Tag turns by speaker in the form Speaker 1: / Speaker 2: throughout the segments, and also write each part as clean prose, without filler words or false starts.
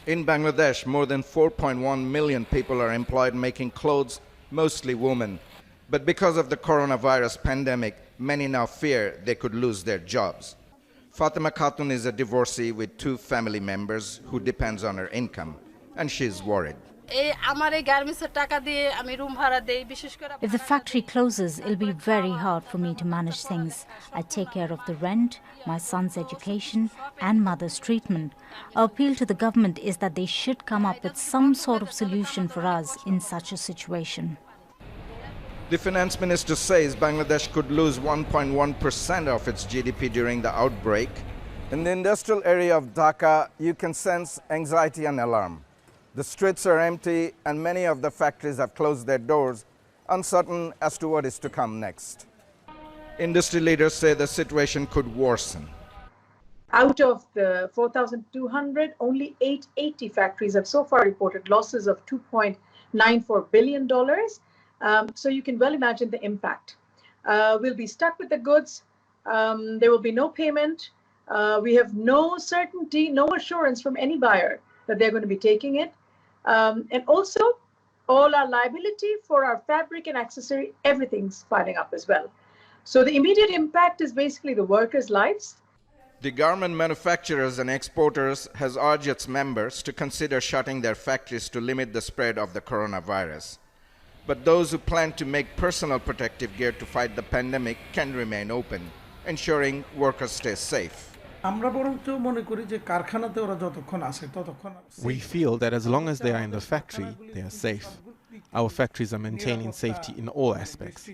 Speaker 1: In Bangladesh, more than 4.1 million people are employed making clothes, mostly women. But because of the coronavirus pandemic, many now fear they could lose their jobs. Fatima Khatun is a divorcee with 2 family members who depends on her income, and she's worried.
Speaker 2: If
Speaker 3: the factory closes, it'll be very hard for me to manage things. I take care of the rent, my son's education, and mother's treatment. Our appeal to the government is that they should come up with some sort of solution for us in such a situation.
Speaker 1: The finance minister says Bangladesh could lose 1.1% of its GDP during the outbreak. In the industrial area of Dhaka, you can sense anxiety and alarm. The streets are empty and many of the factories have closed their doors, uncertain as to what is to come next. Industry leaders say the situation could worsen.
Speaker 4: Out of the 4,200, only 880 factories have so far reported losses of $2.94 billion. So you can well imagine the impact. We'll be stuck with the goods. There will be no payment. We have no certainty, no assurance from any buyer that they're going to be taking it. And also, all our liability for our fabric and accessory, everything's piling up as well. So the immediate impact is basically the workers' lives.
Speaker 1: The garment manufacturers and exporters has urged its members to consider shutting their factories to limit the spread of the coronavirus. But those who plan to make personal protective gear to fight the pandemic can remain open, ensuring workers stay safe.
Speaker 5: We feel that as long as they are in the factory, they are safe. Our factories are maintaining safety in all aspects.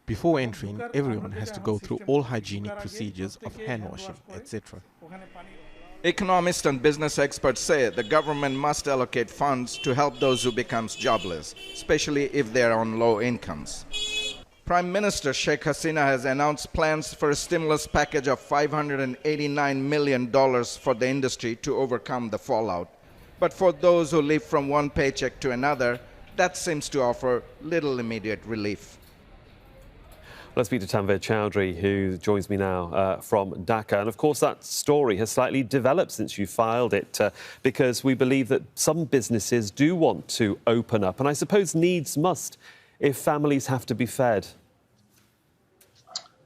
Speaker 5: Before entering, everyone has to go through all hygienic procedures of hand washing, etc.
Speaker 1: Economists and business experts say the government must allocate funds to help those who become jobless, especially if they are on low incomes. Prime Minister Sheikh Hasina has announced plans for a stimulus package of $589 million for the industry to overcome the fallout. But for those who live from one paycheck to another, that seems to offer little immediate relief.
Speaker 6: Let's speak to Tanvir Chowdhury, who joins me now from Dhaka. And of course, that story has slightly developed since you filed it, because we believe that some businesses do want to open up. And I suppose needs must if families have to be fed.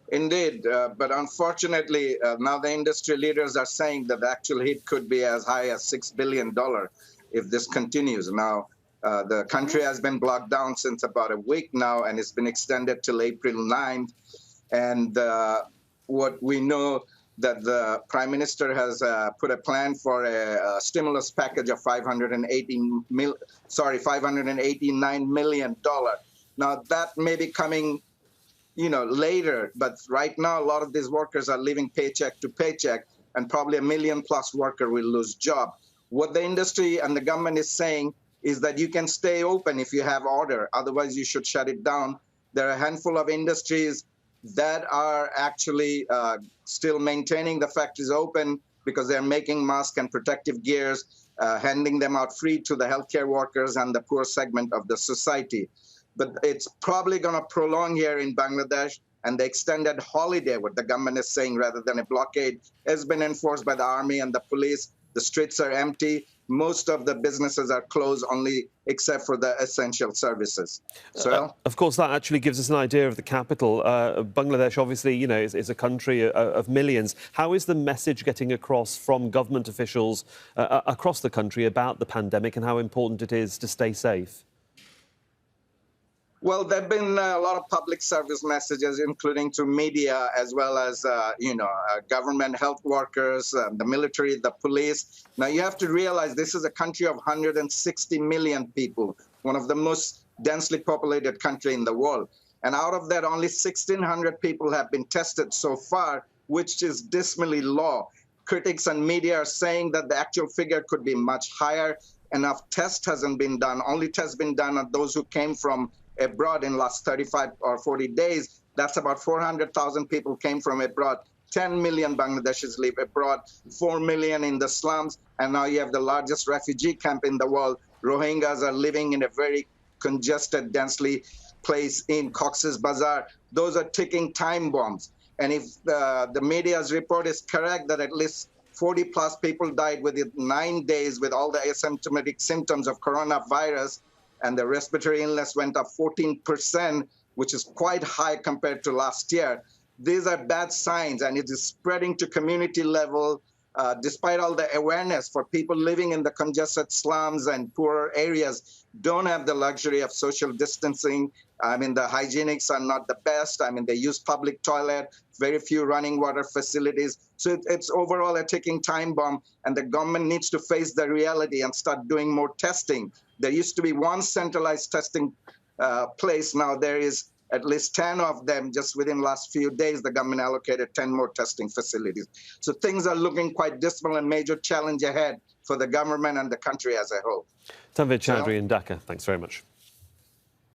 Speaker 1: Indeed, but unfortunately, now the industry leaders are saying that the actual hit could be as high as $6 billion if this continues. Now, the country has been blocked down since about a week now, and it's been extended till April 9th. And what we know that the Prime Minister has put a plan for a stimulus package of $589 million. Now, that may be coming, later, but right now, a lot of these workers are living paycheck to paycheck, and probably 1 million plus worker will lose job. What the industry and the government is saying is that you can stay open if you have order, otherwise you should shut it down. There are a handful of industries that are actually still maintaining the factories open because they're making masks and protective gears, handing them out free to the healthcare workers and the poor segment of the society. But it's probably going to prolong here in Bangladesh, and the extended holiday, what the government is saying, rather than a blockade, has been enforced by the army and the police. The streets are empty. Most of the businesses are closed, only except for the essential services. So,
Speaker 6: of course, that actually gives us an idea of the capital. Bangladesh, obviously, is a country of millions. How is the message getting across from government officials across the country about the pandemic and how important it is to stay safe?
Speaker 1: Well, there have been a lot of public service messages, including to media, as well as, government health workers, the military, the police. Now, you have to realize this is a country of 160 million people, one of the most densely populated country in the world. And out of that, only 1,600 people have been tested so far, which is dismally low. Critics and media are saying that the actual figure could be much higher. Enough test hasn't been done. Only tests been done on those who came from abroad in last 35 or 40 days. That's about 400,000 people came from abroad. 10 million Bangladeshis live abroad, 4 million in the slums, and now you have the largest refugee camp in the world. Rohingyas are living in a very congested, densely place in Cox's Bazar. Those are ticking time bombs. And if the media's report is correct that at least 40 plus people died within 9 days with all the asymptomatic symptoms of coronavirus, and the respiratory illness went up 14%, which is quite high compared to last year. These are bad signs, and it is spreading to community level. Despite all the awareness, for people living in the congested slums and poorer areas don't have the luxury of social distancing. I mean, the hygienics are not the best. I mean, they use public toilet, very few running water facilities. So it's overall a ticking time bomb, and the government needs to face the reality and start doing more testing. There used to be one centralized testing place. Now there is at least 10 of them. Just within the last few days, the government allocated 10 more testing facilities. So things are looking quite dismal, and major challenge ahead for the government and the country as a whole.
Speaker 6: Tanvir Chowdhury in Dhaka, thanks very much.